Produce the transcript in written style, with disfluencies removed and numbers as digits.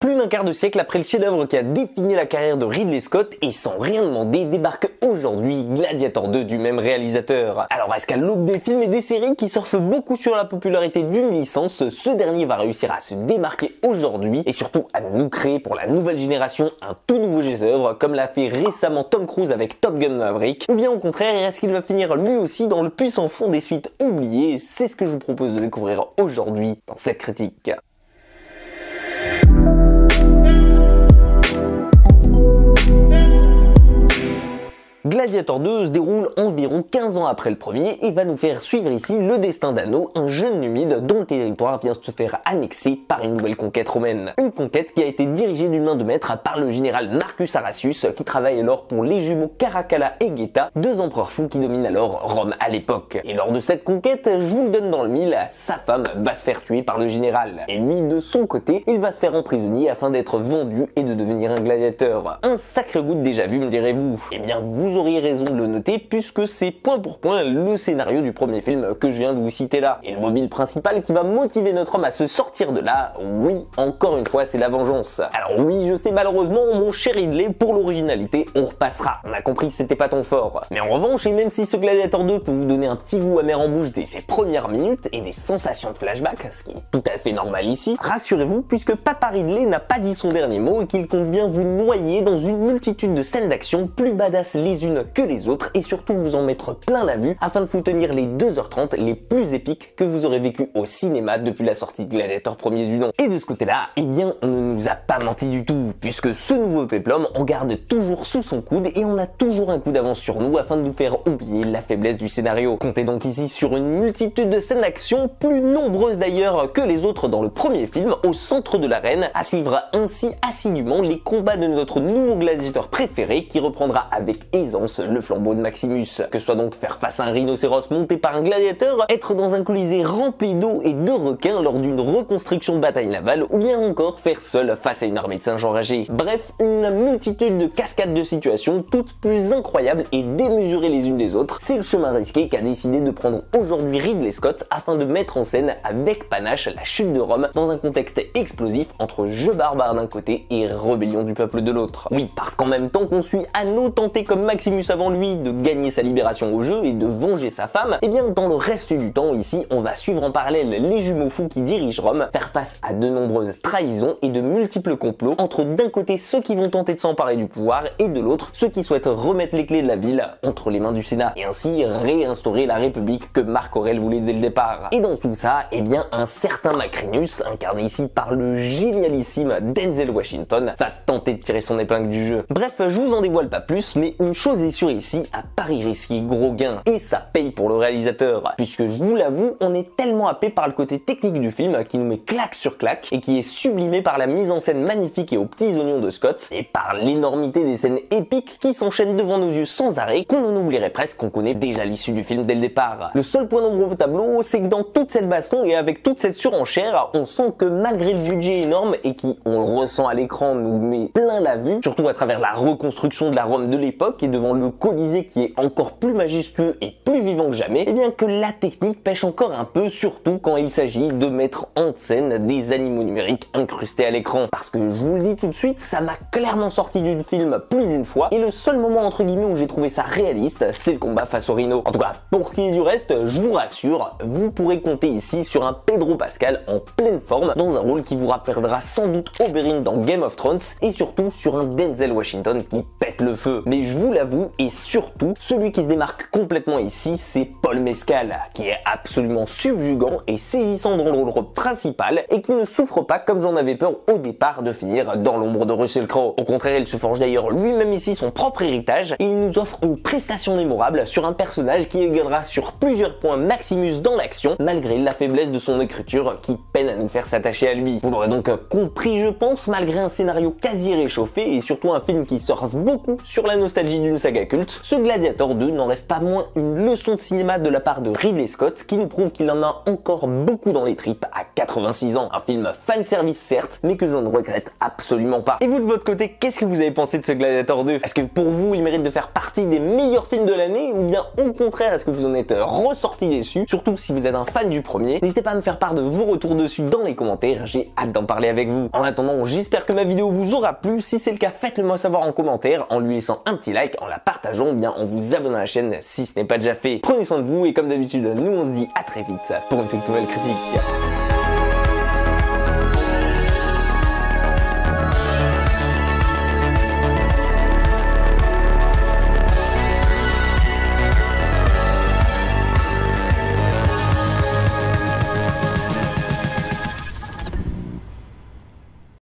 Plus d'un quart de siècle après le chef-d'œuvre qui a défini la carrière de Ridley Scott, et sans rien demander, débarque aujourd'hui Gladiator 2 du même réalisateur. Alors est-ce qu'à l'aube des films et des séries qui surfent beaucoup sur la popularité d'une licence, ce dernier va réussir à se démarquer aujourd'hui et surtout à nous créer pour la nouvelle génération un tout nouveau chef-d'œuvre comme l'a fait récemment Tom Cruise avec Top Gun Maverick, ou bien au contraire est-ce qu'il va finir lui aussi dans le puissant fond des suites oubliées? C'est ce que je vous propose de découvrir aujourd'hui dans cette critique. Gladiator 2 se déroule environ 15 ans après le premier et va nous faire suivre ici le destin d'Hanno, un jeune numide dont le territoire vient se faire annexer par une nouvelle conquête romaine. Une conquête qui a été dirigée d'une main de maître par le général Marcus Aracius, qui travaille alors pour les jumeaux Caracalla et Geta, deux empereurs fous qui dominent alors Rome à l'époque. Et lors de cette conquête, je vous le donne dans le mille, sa femme va se faire tuer par le général. Et lui, de son côté, il va se faire emprisonner afin d'être vendu et de devenir un gladiateur. Un sacré goût de déjà vu, me direz-vous. Eh bien, vous auriez raison de le noter puisque c'est point pour point le scénario du premier film que je viens de vous citer là. Et le mobile principal qui va motiver notre homme à se sortir de là, oui, encore une fois, c'est la vengeance. Alors oui, je sais malheureusement, mon cher Ridley, pour l'originalité, on repassera. On a compris que c'était pas ton fort. Mais en revanche, et même si ce Gladiator 2 peut vous donner un petit goût amer en bouche dès ses premières minutes et des sensations de flashback, ce qui est tout à fait normal ici, rassurez-vous puisque Papa Ridley n'a pas dit son dernier mot et qu'il compte bien vous noyer dans une multitude de scènes d'action plus badass les unes que les autres et surtout vous en mettre plein la vue afin de vous tenir les 2h30 les plus épiques que vous aurez vécu au cinéma depuis la sortie de Gladiator premier du nom. Et de ce côté-là, eh bien on ne nous a pas menti du tout puisque ce nouveau péplum on garde toujours sous son coude et on a toujours un coup d'avance sur nous afin de nous faire oublier la faiblesse du scénario. Comptez donc ici sur une multitude de scènes d'action, plus nombreuses d'ailleurs que les autres dans le premier film, au centre de l'arène, à suivre ainsi assidûment les combats de notre nouveau gladiateur préféré qui reprendra avec aisance le flambeau de Maximus. Que ce soit donc faire face à un rhinocéros monté par un gladiateur, être dans un colisée rempli d'eau et de requins lors d'une reconstruction de bataille navale, ou bien encore faire seul face à une armée de singes enragés. Bref, une multitude de cascades de situations, toutes plus incroyables et démesurées les unes des autres. C'est le chemin risqué qu'a décidé de prendre aujourd'hui Ridley Scott afin de mettre en scène avec panache la chute de Rome dans un contexte explosif entre jeu barbare d'un côté et rébellion du peuple de l'autre. Oui, parce qu'en même temps qu'on suit Hanno tenter comme Maximus avant lui de gagner sa libération au jeu et de venger sa femme, et bien dans le reste du temps ici on va suivre en parallèle les jumeaux fous qui dirigent Rome, faire face à de nombreuses trahisons et de multiples complots entre d'un côté ceux qui vont tenter de s'emparer du pouvoir et de l'autre ceux qui souhaitent remettre les clés de la ville entre les mains du Sénat et ainsi réinstaurer la République que Marc Aurèle voulait dès le départ. Et dans tout ça, eh bien un certain Macrinus, incarné ici par le génialissime Denzel Washington, va tenter de tirer son épingle du jeu. Bref, je vous en dévoile pas plus, mais une chose est sûre ici, à pari risqué, gros gain. Et ça paye pour le réalisateur, puisque je vous l'avoue, on est tellement happé par le côté technique du film qui nous met claque sur claque et qui est sublimé par la mise en scène magnifique et aux petits oignons de Scott et par l'énormité des scènes épiques qui s'enchaînent devant nos yeux sans arrêt qu'on en oublierait presque qu'on connaît déjà l'issue du film dès le départ. Le seul point d'ombre au tableau, c'est que dans toute cette baston et avec toute cette surenchère, on sent que malgré le budget énorme et qui, on le ressent à l'écran, nous met plein la vue, surtout à travers la reconstruction de la Rome de l'époque et devant le Colisée qui est encore plus majestueux et plus vivant que jamais, et bien que la technique pêche encore un peu, surtout quand il s'agit de mettre en scène des animaux numériques incrustés à l'écran. Parce que je vous le dis tout de suite, ça m'a clairement sorti du film plus d'une fois, et le seul moment entre guillemets où j'ai trouvé ça réaliste, c'est le combat face au rhino. En tout cas, pour ce qui est du reste, je vous rassure, vous pourrez compter ici sur un Pedro Pascal en pleine forme, dans un rôle qui vous rappellera sans doute Oberyn dans Game of Thrones, et surtout sur un Denzel Washington qui pète le feu. Mais je vous l'avoue, et surtout, celui qui se démarque complètement ici, c'est Paul Mescal, qui est absolument subjugant et saisissant dans le rôle principal, et qui ne souffre pas, comme j'en avais peur au départ, de finir dans l'ombre de Russell Crowe. Au contraire, il se forge d'ailleurs lui-même ici son propre héritage, et il nous offre une prestation mémorable sur un personnage qui égalera sur plusieurs points Maximus dans l'action, malgré la faiblesse de son écriture qui peine à nous faire s'attacher à lui. Vous l'aurez donc compris, je pense, malgré un scénario quasi réchauffé, et surtout un film qui surfe beaucoup sur la nostalgie d'une saga méga culte, ce Gladiator 2 n'en reste pas moins une leçon de cinéma de la part de Ridley Scott qui nous prouve qu'il en a encore beaucoup dans les tripes à 86 ans. Un film fanservice certes, mais que je ne regrette absolument pas. Et vous de votre côté, qu'est-ce que vous avez pensé de ce Gladiator 2? Est-ce que pour vous il mérite de faire partie des meilleurs films de l'année, ou bien au contraire est-ce que vous en êtes ressorti déçu? Surtout si vous êtes un fan du premier, n'hésitez pas à me faire part de vos retours dessus dans les commentaires, j'ai hâte d'en parler avec vous. En attendant, j'espère que ma vidéo vous aura plu. Si c'est le cas, faites-le moi savoir en commentaire, en lui laissant un petit like, en la partageant, ou bien en vous abonnant à la chaîne si ce n'est pas déjà fait. Prenez soin de vous et comme d'habitude, nous on se dit à très vite pour une toute nouvelle critique.